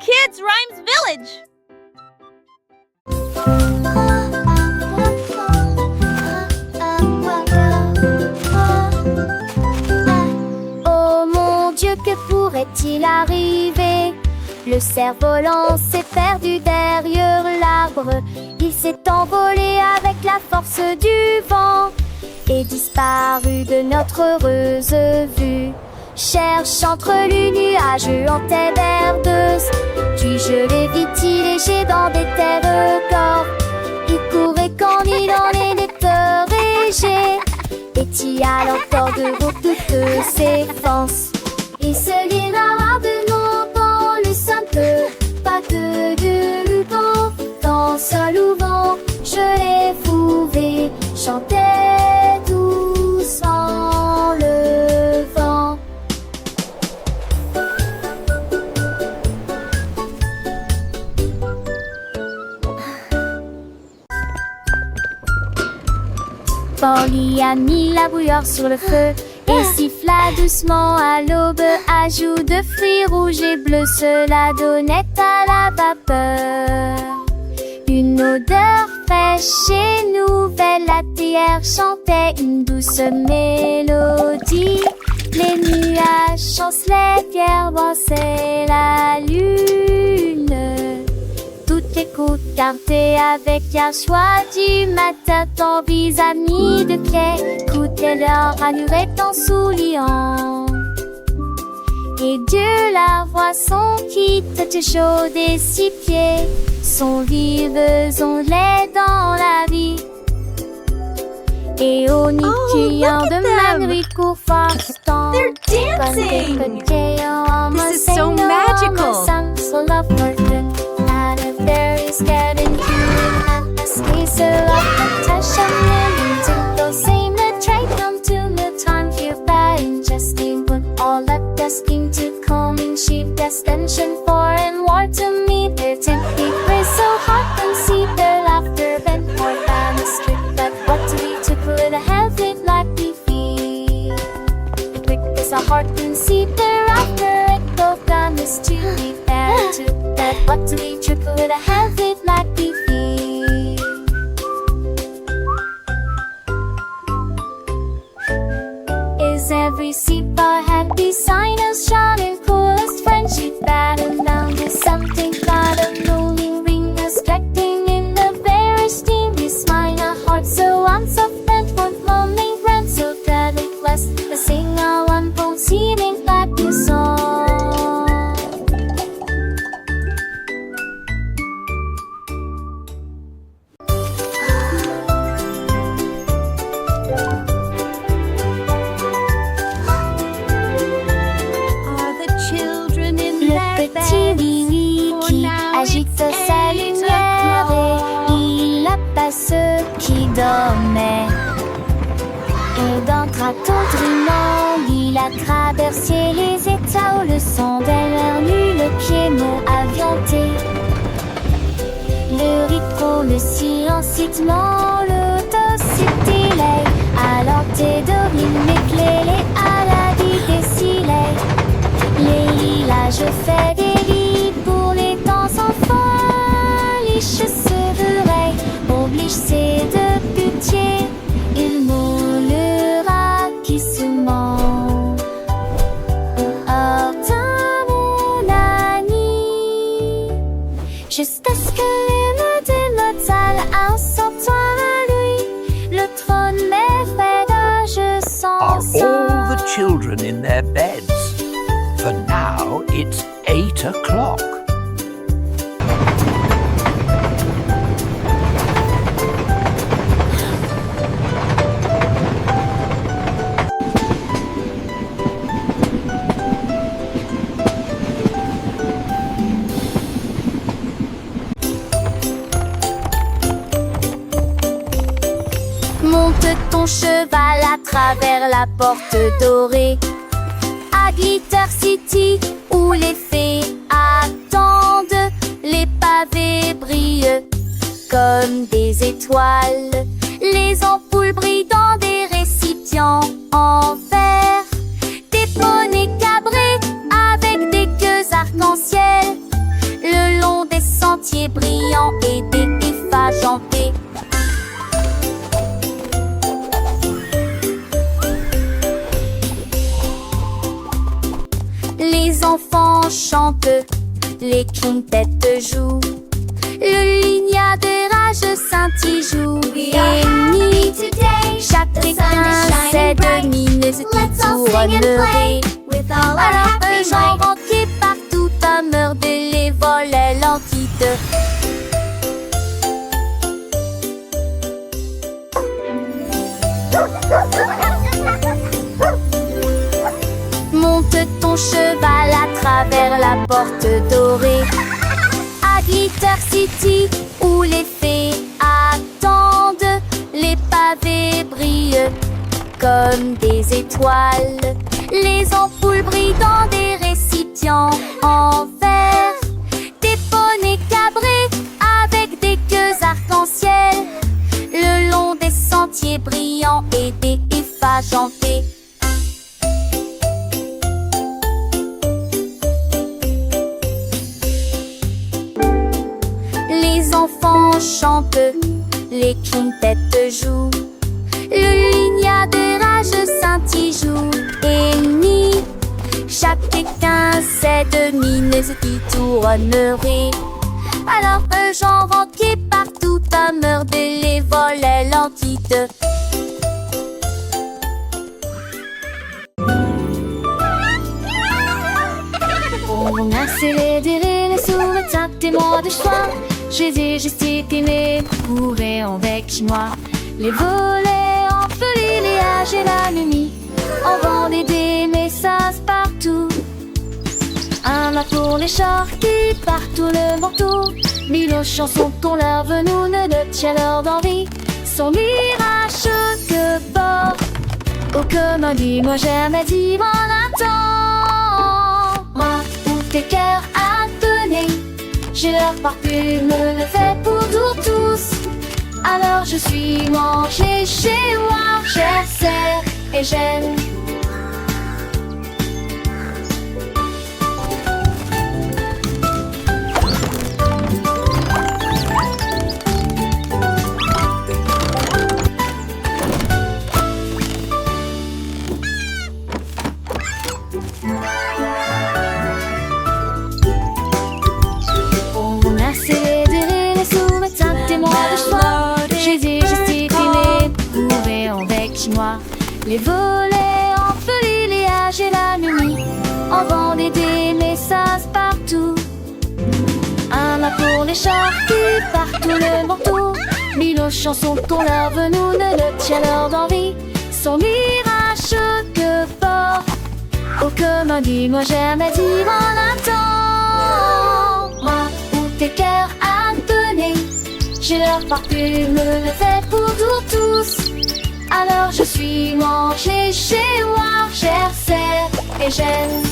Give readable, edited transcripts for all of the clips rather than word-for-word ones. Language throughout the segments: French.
Kids Rhymes Village! Oh mon Dieu, que pourrait-il arriver? Le cerf-volant s'est perdu derrière l'arbre. Il s'est envolé avec la force du vent et disparu de notre heureuse vue. Cherche entre les nuages en terre verdeuse. Puis-je les vis léger dans des terres corps. Il courait quand il en était léger. Et t'y a l'encore de route toutes ses forces. Il se guéra de nom dans le simple. Pas que de vent, dans seul ou vent. Je l'ai trouvé, chantait doucement le vent. Polly a mis la bouilloire sur le feu et siffla doucement à l'aube. Ajout de fruits rouges et bleus, cela donnait à la vapeur une odeur fraîche et nouvelle. La théière chantait une douce mélodie. Les nuages chancelaient, pierre brassaient la lune. Toutes les côtes cartées avec un choix du matin. Ton vis amis de pied, écoutez leur allure en souriant. Et Dieu la voit son qui tête chaude et six pieds sont vives onglets dans la vie. Et au nid criant de Manrique court forçant. They're dancing! This is so magical! Getting cute and space up and touch on millions of those same trait come to the time here by ingesting when all that destined to come in sheep destination for and war to me their tempting praise so hot and see their laughter bent more than a strip but what to be to put a have it like we feel the quick is a heart and see their after it both done is to be fair to that what to be triple with a have it like we feel. Is every seat bar happy sign of shining coolest friendship battle down to something got a rolling ring expecting in the very steamy smile a heart so unsoft and forth lonely friend so that it was the singer one bone seeming like you saw. Agite sa lumière et il apace ceux qui dormaient. Et d'un traton trinant, il a traversé les états où le son derrière lui, le piano avianté. Le rythme, le silence, l'autocité, alors tes dorines éclairées à la vie des silets. Les lilas, je fais des lits pour les temps sans folie. Je serai oblige, c'est de pitié. Il moulera qui se ment. Oh, mon ami, jusqu'à ce que l'une de notre salle un sortoir à lui. Le trône m'effraie, je sens. Are all the children in their beds? For now, it's 8 o'clock. Monte ton cheval à travers la porte dorée à Glitter City où les fées attendent. Les pavés brillent comme des étoiles. Les ampoules brillent dans des récipients en verre. Des poneys cabrés avec des queues arc-en-ciel. sentiers brillants et des effaces en paix. Les enfants chantent, les quintettes jouent, le lignard de rage scintille joue et nuit. Chacun sait de mines qui tourneraient. Alors un genre entier partout à meurt de les volets l'entite. Monte ton cheval à travers la porte dorée à Glitter City où les fées attendent. Les pavés brillent comme des étoiles. Les ampoules brillent dans des récipients en verre. Des poneys cabrés avec des queues arc-en-ciel le long des sentiers brillants et des effaces en paix. Les enfants chantent, les quintettes jouent, le lignard de rage scintille joue et nuit. Chacun sait de mines qui tourneraient. Alors un genre entier partout à meurt de les volets l'entite. On a célébré les souvenirs témoins de choix. J'ai gesticule, couré avec chinois. Les volets enfelés, les âges et la nuit. On vendait des messages partout. Un mât pour les chars qui partout le manteau. Mille chansons qu'on leur venou ne le chaleur d'envie. Son mirage que bord. Oh comme dis-moi jamais dit mon attend. Moi où tes cœurs abonnés. J'ai leur parfume le fait pour nous tous. Alors je suis mangée chez moi. J'essaie et j'aime. Les volets enfelés, les âges et la nuit. On vendait des messages partout. Un mât pour les chars qui partout le manteau. Mille chansons qu'on leur venou ne le chaleur d'envie. Son mirage que fort. Oh comme dis-moi jamais dit mon attend. Moi où tes cœurs abonnés. J'ai leur parfume le fait pour nous tous. Alors je suis mangée chez moi, j'essaie et j'aime.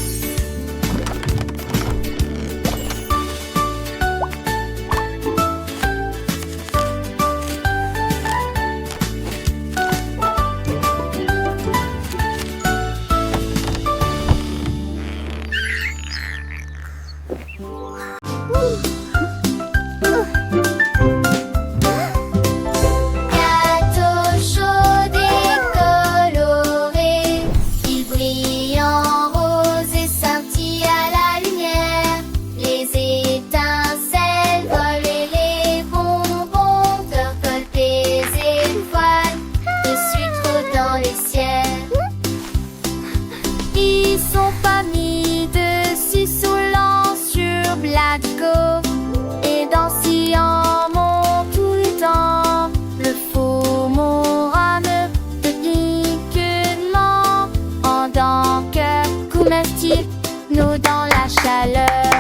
Nous dans la chaleur.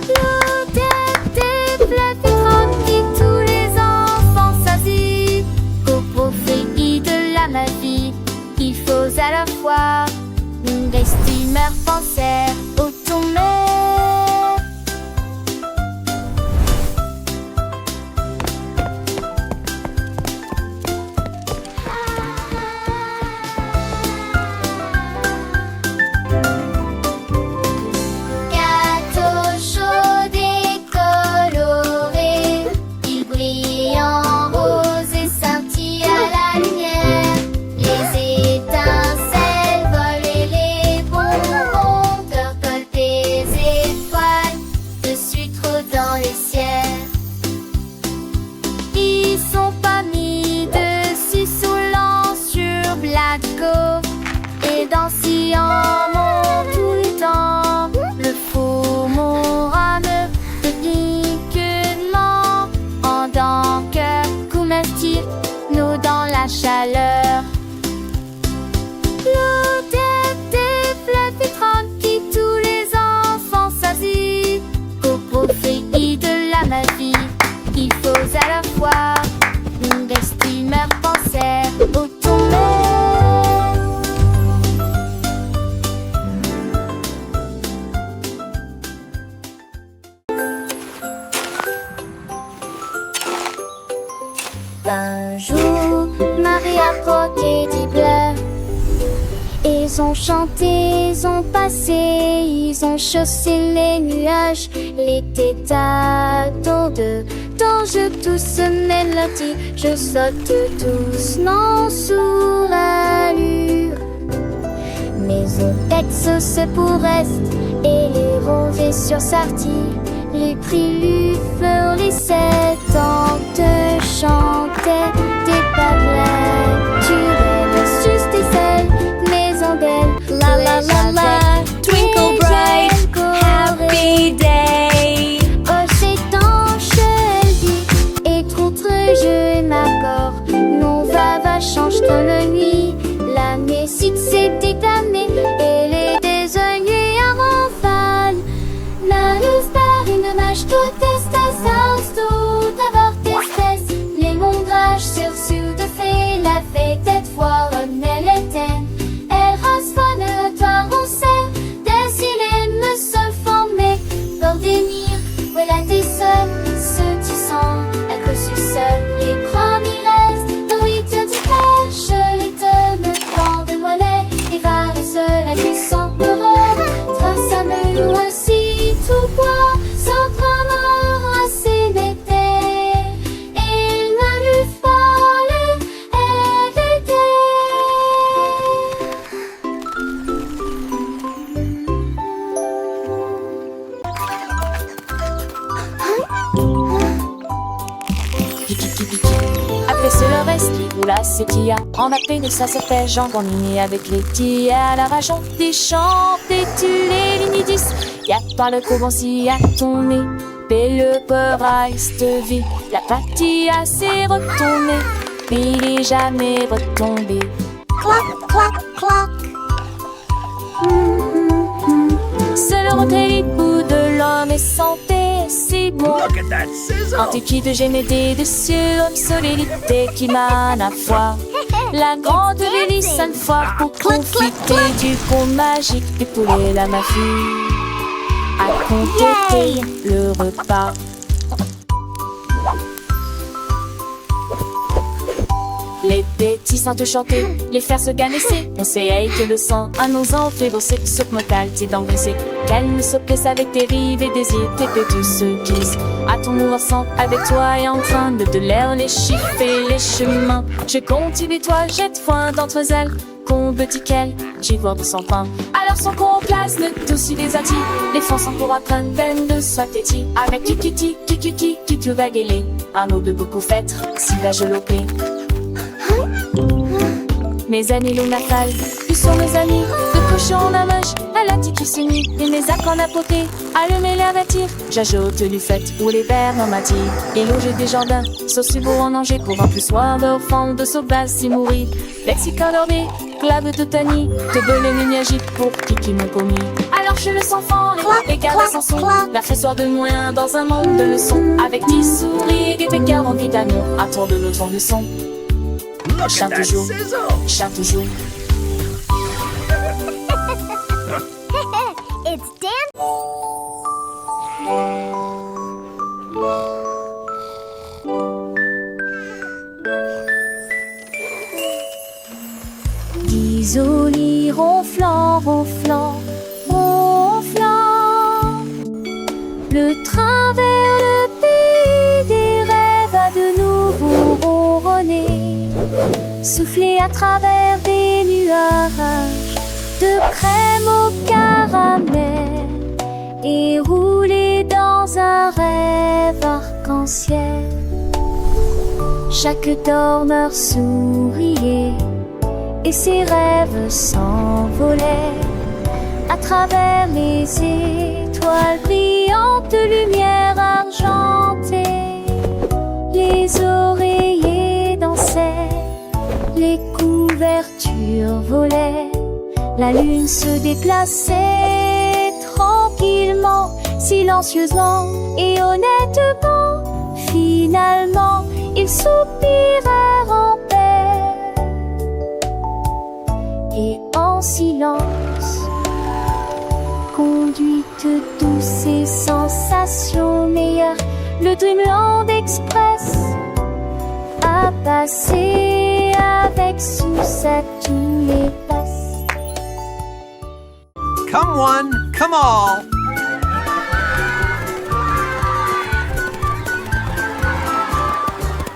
L'odeur des fleurs qui tous les enfants s'assit. Au profit de la magie, il faut à la fois rester humeur penser au tomber. croquetis bleus. Ils ont chanté, ils ont passé, ils ont chaussé les nuages. L'été t'attend dont je tousse mélodie. Je saute doucement sous l'allure. Mes oreilles se pour est et les rosées sur Sarti. Les prix furent les 7 ans te chantaient des baguettes. Tu rêves juste des ailes, maison d'elle. La la la la, twinkle bright, happy day. Oh, c'est enchevêtré et trop très je m'accorde. Non, va change comme la nuit. L'année si c'est déclamé et les désoignés avant fan. La luz par une mâche, toute espèce tout d'avoir d'espèces. Les mondrages sur de fait la fête cette fois elle était. Elle rasfonne, toi on sait, des silènes me se former. Pour dénir, voilà tes seuls, ceux tu sens, à cause du seul. Les premiers restent, oui tu te caches, les deux me prend de mollet. Et va le seul à qui sans heureux, trace à me aussi tout bois, sans prendre assez d'été. Il m'a lu folle, elle était. Après c'est le reste qui roule à ses tias. En appel de ça se fait Jean Grandinier avec les tias. À la rajon des chants, des tu les lignes 10. Y'a pas le couvancy, y'a ton nez. Le peur te vie. La patilla s'est retournée, mais il est jamais retombé. Clac, clac, clac. C'est le rotelipou de l'homme et santé, c'est bon. Look at that sizzle! Antiquité de génédé de solidité qui mène à foi. La grande hélice une fois pour profiter du conte magique des poulets la mafie. À compléter le repas. Les petits sentent chanter, les faire se ganesser. On sait que le sang à nos enfants danser sur mortal, t'es d'engraisser. Qu'elle ne se plaise avec tes rives et désirs, tes pétus se glissent. À ton nouveau sang, avec toi et en train de l'air, les chiffres et les chemins. Je continue toi, jette foin d'entre ailes. Combe tickel, j'y vois de son pain. Alors son qu'on place le dessus des attis. Les fonds sont pour apprendre peine de soit téti. Avec tu vas guéler. Un eau de beaucoup fêtes, si va je l'opé. Mes amis l'ont nafale, plus sont mes amis. De cochon la moche, à la tique qui se nie. Et mes accords à poter, allumer l'air d'attir. J'ajoute du fait, ou les verres dans ma tire. Et loger des jardins, sauce beau en danger. Pour un plus soir d'enfant, de sauvage si mourir. Lexical dormé, clave de tani. De belé nuagique pour qui m'ont commis. Alors je le sens fort, les caresses en son. La fait soir de moins dans un monde de leçons. Avec 10 souris, des pécards en vitamine. À tour de l'autre de son. Look Chante at that toujours, sizzle! chante toujours. It's Dan. Isolé, ronflant, ronflant, ronflant. Le train vers le pays des rêves a de nouveau ronronné. Souffler à travers des nuages de crème au caramel et rouler dans un rêve arc-en-ciel. Chaque dormeur souriait et ses rêves s'envolaient à travers les étoiles brillantes de lumière argentée. Les oreillers dansaient, les couvertures volaient, la lune se déplaçait tranquillement, silencieusement et honnêtement. Finalement, ils soupirèrent en paix et en silence, conduite douce et sensation meilleure, le Dreamland Express a passé avec avec succès tous les passes. Come one, come all.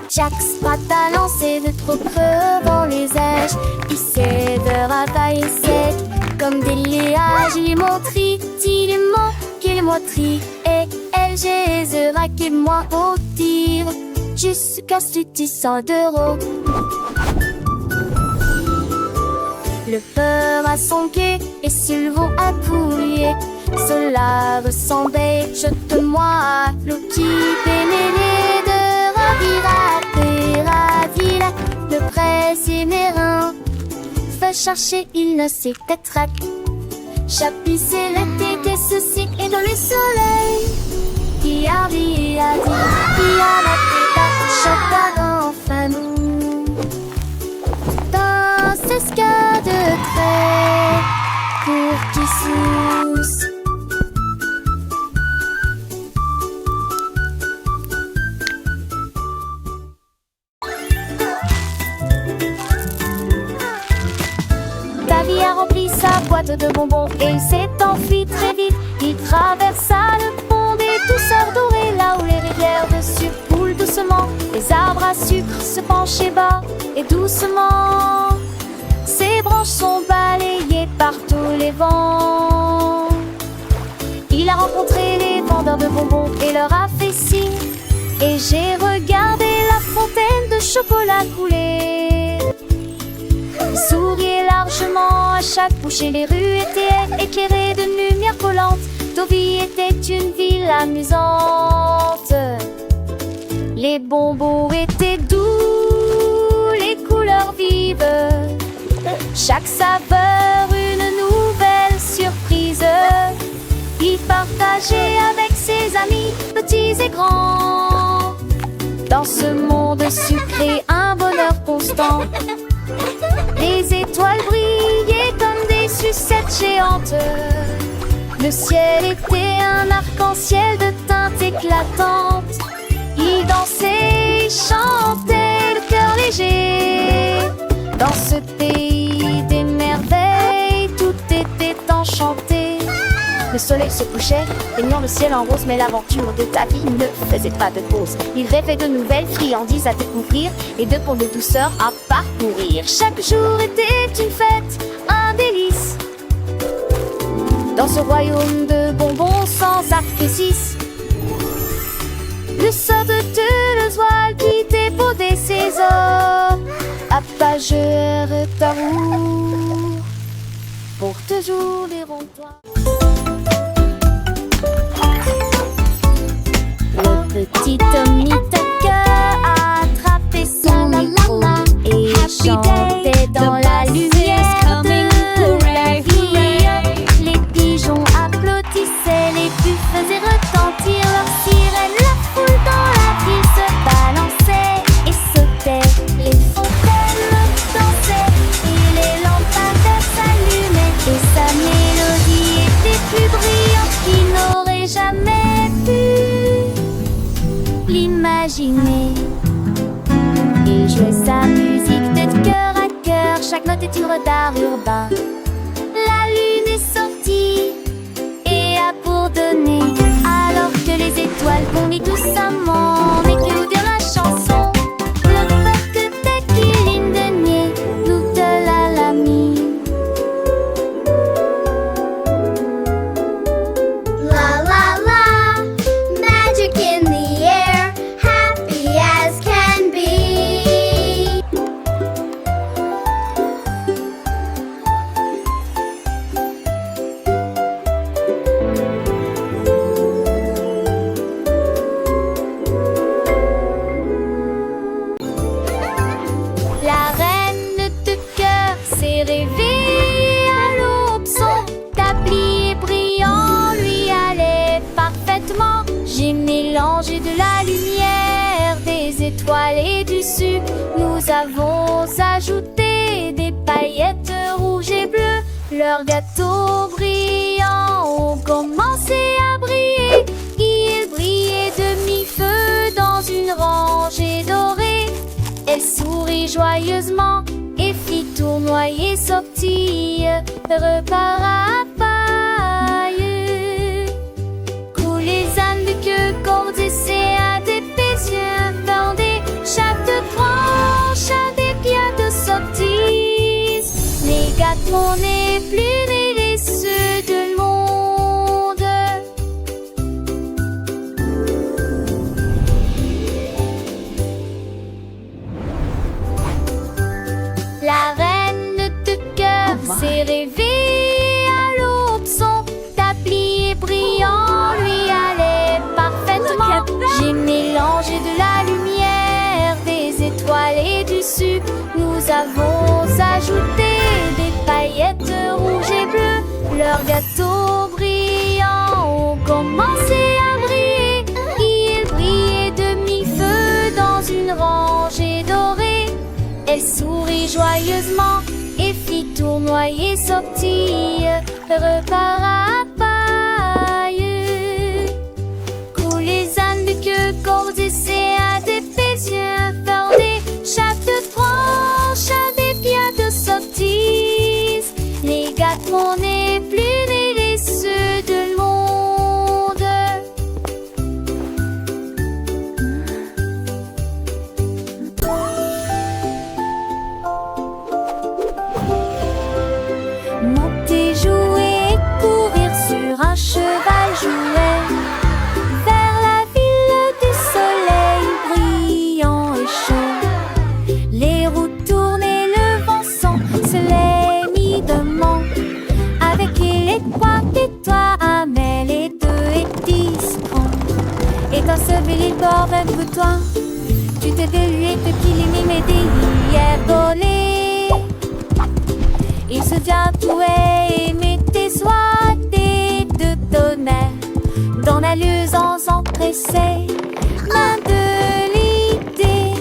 Chaque sprat à lancer de trop crevant les âges. Il sait de ravailler sec comme des liages. Il est montri, il est mon, qu'il est moitri. Et elle, j'ai et moi au tir. Jusqu'à ce 100 d'euros. Le peur à son quai et Sylvain à pouiller. Cela ressemblait, jette-moi à l'eau qui pénérait de ravira, le presse et mes reins. Fait chercher, il ne sait peut-être. Chapisser l'été, que ceci est dans le soleil. Qui a dit, qui a la tête, chacun enfin nous. Dans ce ska de trait, pour qui sousse. Davy a rempli sa boîte de bonbons et il s'est enfui très vite. Il traversa le pont des douceurs dorées, là où les rivières de sucre coulent doucement. Les arbres à sucre se penchaient bas et doucement. Ses branches sont balayées par tous les vents. Il a rencontré les vendeurs de bonbons et leur a fait signe. Et j'ai regardé la fontaine de chocolat couler. Il souriait largement à chaque bouchée. Les rues étaient éclairées de lumière collante. Deauville était une ville amusante. Les bonbons étaient doux, les couleurs vives. Chaque saveur une nouvelle surprise. Il partageait avec ses amis, petits et grands. Dans ce monde sucré, un bonheur constant. Les étoiles brillaient comme des sucettes géantes. Le ciel était un arc-en-ciel de teintes éclatantes. Il dansait, il chantait, le cœur léger. Dans ce pays des merveilles, tout était enchanté. Le soleil se couchait, baignant le ciel en rose. Mais l'aventure de Davy ne faisait pas de pause. Il rêvait de nouvelles friandises à découvrir et de ponts de douceur à parcourir. Chaque jour était une fête, un délice. Dans ce royaume de bonbons sans artifice. Le sort de Toulouse qui débaudait ses ors. Apageur d'amour, pour toujours les ronds-toits. Le petit Tommy Tucker a attrapé son micro et chantait dans la lumière de la vie. Les pigeons applaudissaient, les buffles faisaient retentir leurs sirènes. La foule dans la ville se balançait et sautait. Les fontaines dansaient et les lampadaires s'allumaient. Et sa mélodie était plus brillante qu'il n'aurait jamais pu l'imaginer. Il jouait sa musique de cœur à cœur, chaque note est une d'art urbain. La lune est sortie et a bourdonné, alors que les étoiles brillent doucement. Mais que nous dire la chanson, le fait que dès qu'il de nier, nous de l'ami. La la la, magic in the air, happy as can be. La reine de cœur s'est réveillée à l'aube. Son tablier brillant lui allait parfaitement. J'ai mélangé de la lumière, des étoiles et du sucre. Nous avons ajouté des paillettes rouges et bleues. Leurs gâteaux brillants ont commencé à briller. Ils brillaient de mi-feu dans une rangée dorée. Elle sourit joyeusement et tournoyer sortit, repart à paille. Coulent les ânes de queue cordissés à des péziens bordés, chaque branche a des pierres de sorties. Les gâteaux n'est plus ni les ceux de monde. La reine de cœur s'est réveillée à l'aube, son tablier brillant lui allait parfaitement. J'ai mélangé de la lumière, des étoiles et du sucre. Nous avons ajouté des paillettes rouges et bleues. Leurs gâteaux brillants ont commencé à briller. Ils brillaient de mi-feu dans une rangée dorée. Elle sourit joyeusement et fit tournoyer sortir, repart à paille. Coulent les ânes de queue cordissés à des péziens bordés, chaque branche a des pierres de sorties. Les gâteaux n'est plus ni les ceux de monde. Monter, jouer et courir sur un cheval jouet vers la ville du soleil brillant et chaud. Les roues tournent et le vent se les mit demain. Avec les trois et mais les 2 et 10 ans. Et dans ce bel bord un toi, tu te déluais de qu'il mais hier volé. Il se tatouait et mettait soit des deux tonnerres dans la luisance empressée. Main de l'idée,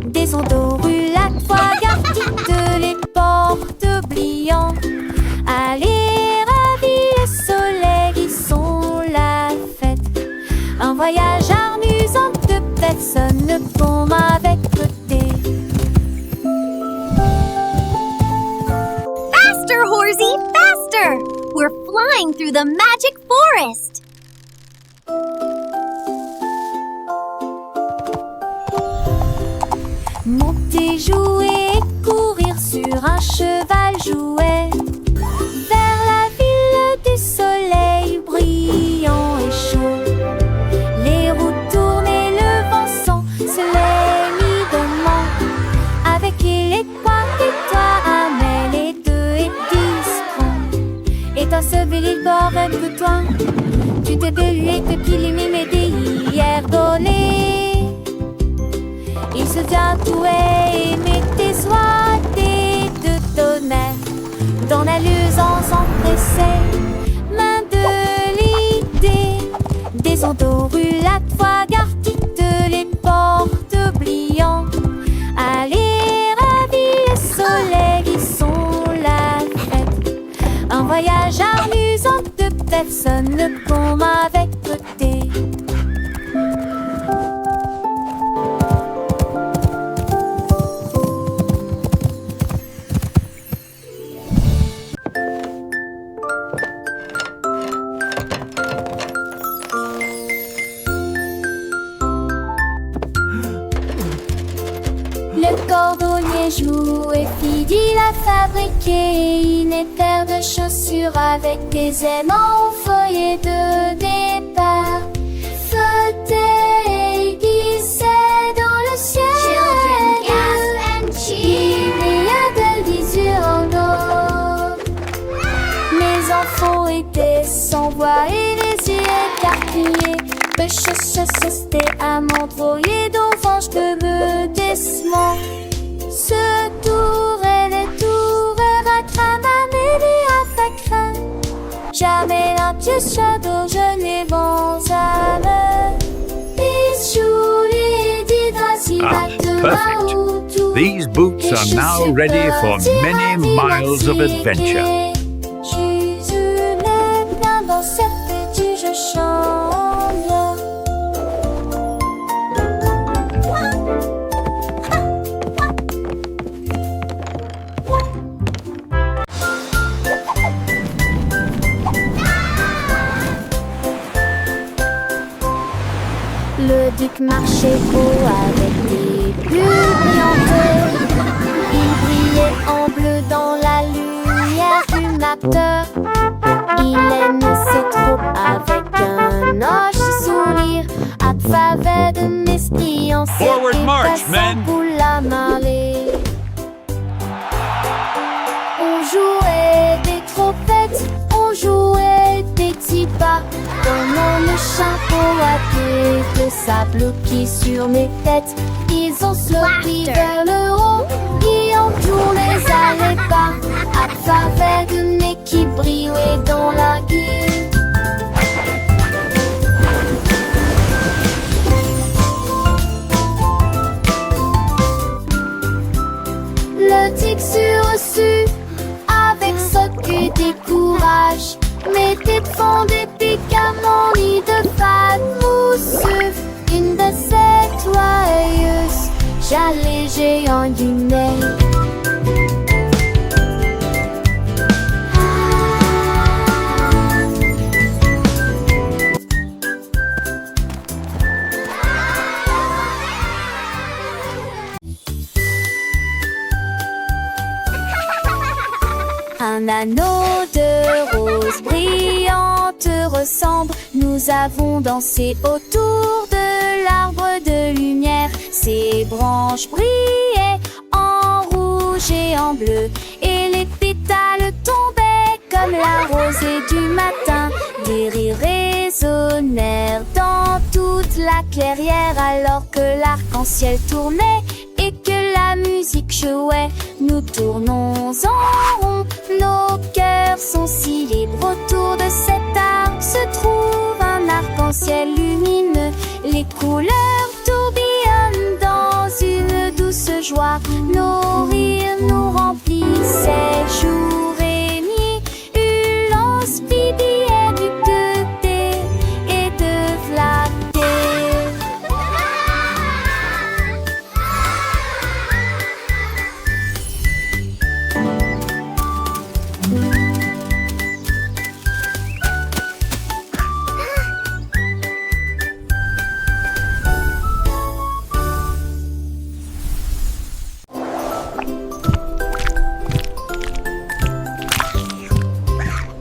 des ondes rue la toile gardites, les portes oubliant. Allez, ravis le soleil, ils sont la fête. Un voyage amusant de personne tombe avec côté. Faster, Horsey, faster! We're flying through the magic forest. Monter, jouer et courir sur un cheval jouet vers la ville du soleil brillant et chaud. Les roues tournent et le vent se les mit demain. Avec les trois et mais les 2 et 10 ans. Et dans ce bel bord un peu toi, tu te déluais de qu'il mais hier volé. Il se tatouait et mettait soit des deux tonnerres dans la luisance empressée. Main de l'idée, des ondes rue la toile gardites, les portes oubliant. Allez, ravis le soleil, ils sont la fête. Un voyage amusant de personne comme avec côté. Le cordonnier joue et Fidil a fabriqué une paire de chaussures avec des aimants au feuillet de départ. Flotter et glisser dans le ciel. Children gasp and cheer. Il y a de l'isure en eau. Les enfants étaient sans voix et les yeux écarquillés. C'était à m'envoyer d'enfange de me décement. Ce tour et les tours à cramamé à facrin. Jamais un pied shadow, je n'ai vent à me. Perfect. These boots are now ready for many miles of adventure. Le duc marchait haut avec des bulles brillantes. Il brillait en bleu dans la lumière du matin. Il aime ses troupes avec un hoche sourire. À travers de nestillant Forward march, men! pour la marée. On jouait des trompettes, on jouait des petits pas. Dans le chapeau à queue de sable qui sur mes têtes. Ils ont sauté vers le haut, ils ont tourné les pas. À travers de nez qui brillait dans la guille. Le tic sur-reçu, avec ce que des courage, mettait de fond des pics à mon nid de pâte mousseux. Une de ces joyeuses, j'allais géant du nez. Un anneau de rose brillante ressemble. Nous avons dansé autour de l'arbre de lumière. Ses branches brillaient en rouge et en bleu. Et les pétales tombaient comme la rosée du matin. Des rires résonnèrent dans toute la clairière alors que l'arc-en-ciel tournait et que la musique jouait. Nous tournons en rond, nos cœurs sont si libres. Autour de cet arc se trouve un arc-en-ciel lumineux. Les couleurs tourbillonnent dans une douce joie. Nos rires nous remplissaient jour et nuit. Ulance bibillait du côté et de flatter.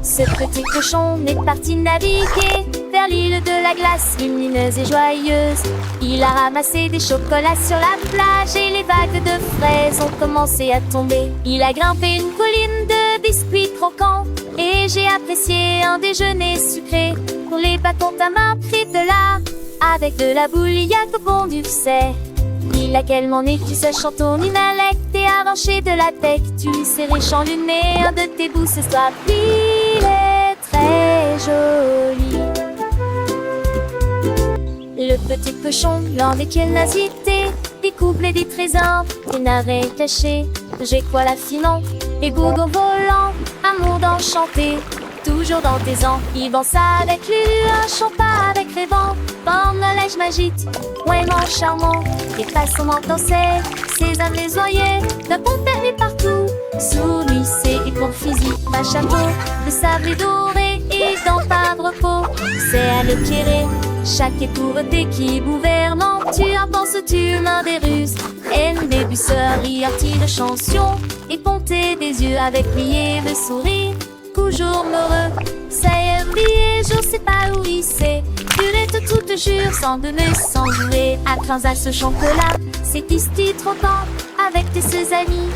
Ce petit cochon est parti naviguer vers l'île de la glace, lumineuse et joyeuse. Il a ramassé des chocolats sur la plage et les vagues de fraises ont commencé à tomber. Il a grimpé une colline de biscuits croquants et j'ai apprécié un déjeuner sucré. Pour les bâtons ta main pris de là, avec de la bouilliaque au bon du sait. Il a quellement nez, tu sais, chantons une dialecte et arraché de la tête. Tu lui serrais chanluné un de tes bouts ce soir. Il est très joli. Le petit cochon, l'un des quels nazités, découvre des trésors, des narets cachés. J'ai quoi l'affinant, et gourdon volant, amour d'enchanté. Toujours dans tes ans, il danse avec lui, un chant pas avec les vents. Bande la neige m'agite, ouais mon charmant. Les façons dansaient, ses âmes les oyer, d'un bon permis partout. Sous lui c'est pour physique, ma chapeau, de sable et doré et dans pas de repos. C'est à l'éclairer, chaque épouvante qui gouvernant. Tu en penses-tu l'un des ruses, une des busseries, artie de chanson, et ponter des yeux avec prier de sourire. Toujours heureux, ça y est oublié, je sais pas où il s'est. Durette tout te jure, sans donner, sans jouer. À transal ce chocolat, c'est ici trop temps, avec tes seux amis.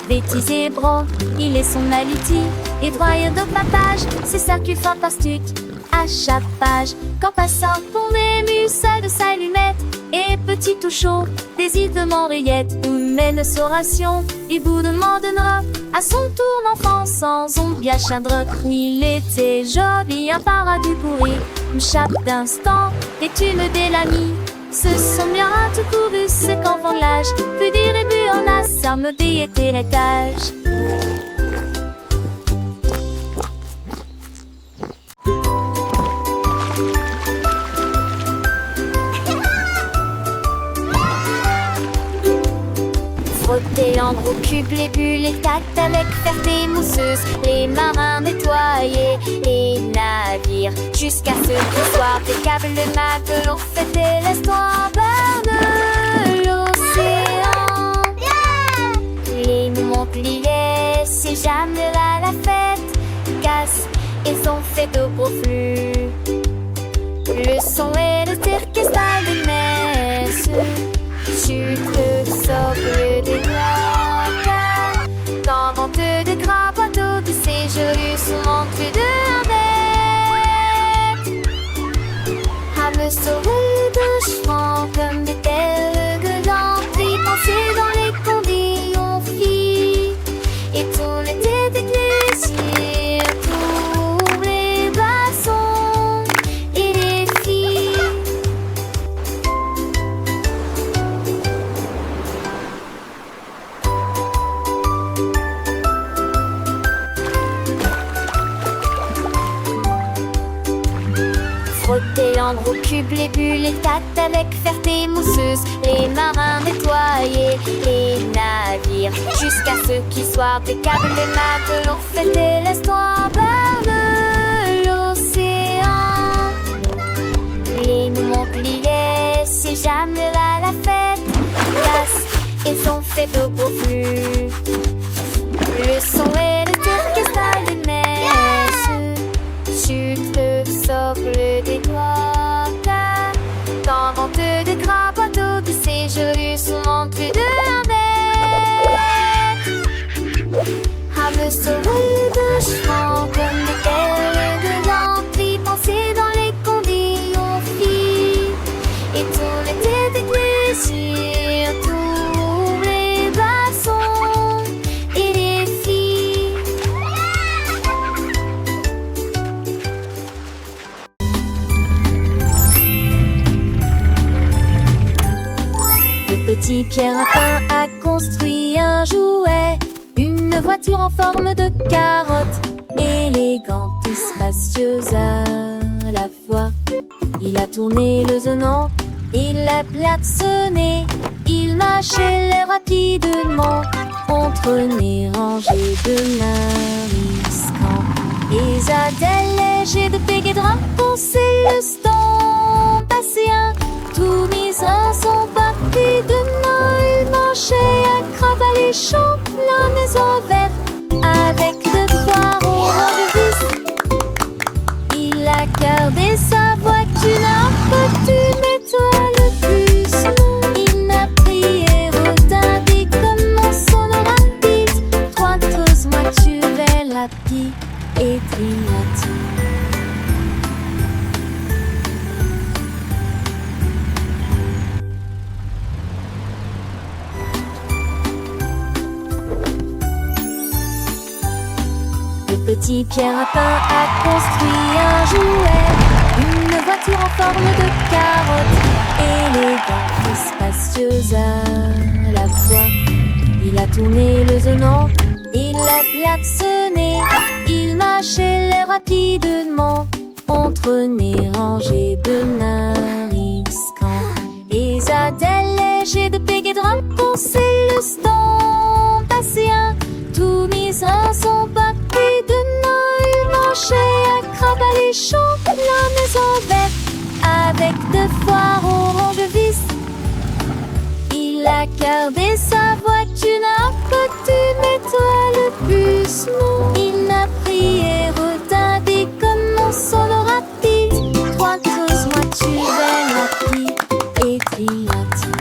Bêtise et bro, il est son aliti. Et droyer de papage, c'est ça qui est fantastique. À chaque page, quand passant pour ému, seul de sa allumette. Et petit tout chaud, des îles de Montréette. Où mène sa ration, il vous demandera à son tour l'enfant sans ombre bien chindre. Il était joli, un paradis pourri. Une chape d'instant, et tu me l'ami. Ce sont bien tout couru, c'est qu'enfant de l'âge. Plus dire et plus on a, ça me était l'étage. Frotter Frotter l'encre au cube, les bulles, les tacts avec ferté mousseuse. Les marins nettoyaient les navires jusqu'à ce qu'au soir des câbles le matelot fêtait l'espoir berne l'océan. Les Montpellier, c'est jamais là la fête. Casse, ils ont fait de gros flux. Le son et le orchestre de messe. Chute, socle des noix. Dans vente de gras bateaux de séjour, sous montre de bête. À me sauver de chemin comme des terres gueulantes. Puis penser dans les condés, on fit. Et tout l'été d'église, tous les bassons et les filles. Frotter l'encre au cube, les bulles, les tacts avec ferté mousseuse. Les marins nettoyaient les navires jusqu'à ce qu'il soit des câbles. Les matelot fêtaient l'espoir berne l'océan. Les Montpellier, c'est jamais là la fête. Casse, ils ont fait de beaux flux. Le son et le orchestre de messe. Chute, le socle des doigts. Dans vente de gras bateaux de séjour, sous montre de bête. À me sauver de chemin comme des terres gueulantes. Puis penser dans les condés, on fit. Et tout l'été d'église, tous les bassons et les filles. Le petit Pierre Lapin a construit un jouet, une voiture en forme de carotte, élégante et spacieuse à la fois. Il a tourné le zonant, il l'a klaxonné, il marchait rapidement entre les rangées de mariscants. Et Zadel léger de Péguédrin pensait le stand passéen. Tous mis en son parti de main, il marchait à Crabaléchamp, la maison verte avec de poireaux en vis. Il a gardé sa voiture, un petit métal le plus. Il n'a pris et retardé comme on s'en aura vite. 3 doses, moi tu vais la pie et triati. Le petit Pierre Lapin a construit un jouet, une voiture en forme de carotte, élégante et spacieuse à la fois. Il a tourné le zonant, il l'a klaxonné, il marchait rapidement entre les rangées de mariscants. Et Zadel léger de Péguédrin pensait le stand passéen. Tout mis en son papier de main, il marchait à Crabaléchamp, la maison verte avec de foires orange vis. Il a gardé sa voiture, un petit métal le plus. Non, il n'a pris et retardé comme on s'en aura rapide. 3 doses, moi tu vais la pie et triati.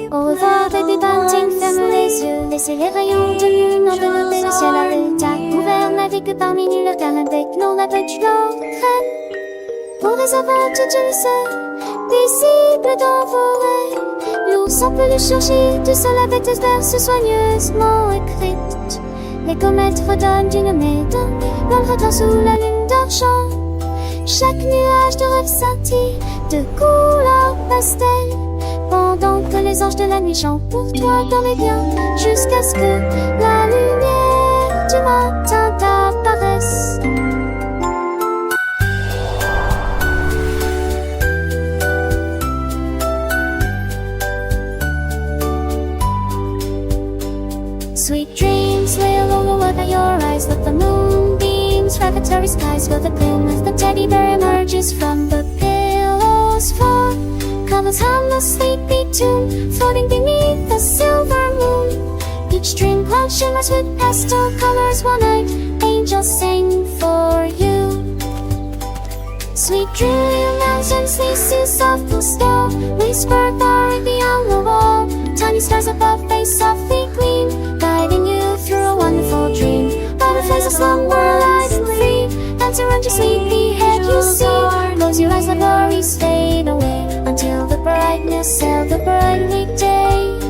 Au revoir, baby bunting, ferme les yeux. Laissez les rayons de lune envelopper le ciel avec ta couvert. Navigue parmi nulle terre avec nos navires crème. Pour les aventures douces, paisibles dans vos rêves. L'ours en peluche surgit du sol avec des verses soigneusement écrites. Les comètes redonnent d'une médaille dans le regard sous la lune d'argent. Chaque nuage de rêve scintille de couleurs pastel. pendant que les anges de la nuit chantent pour toi dans les biens, jusqu'à ce que la lumière du matin t'apparaisse. Sweet dreams lay along over your eyes. Let the moonbeams rocketary skies fill the gloom as the teddy bear emerges from the pillow's fall. Colors hum a sleepy tune, floating beneath the silver moon. Each dream cloud shimmers with pastel colors. One night, angels sing for you. Sweet dream mountains, sleep soft blue snow. Whisper far beyond the wall. Tiny stars above face softly gleam, guiding you through a wonderful dream. Butterflies of slumber light and free, dance around your sleepy head you see. Close your eyes, let worries fade away, until the brightness of the bright weekday.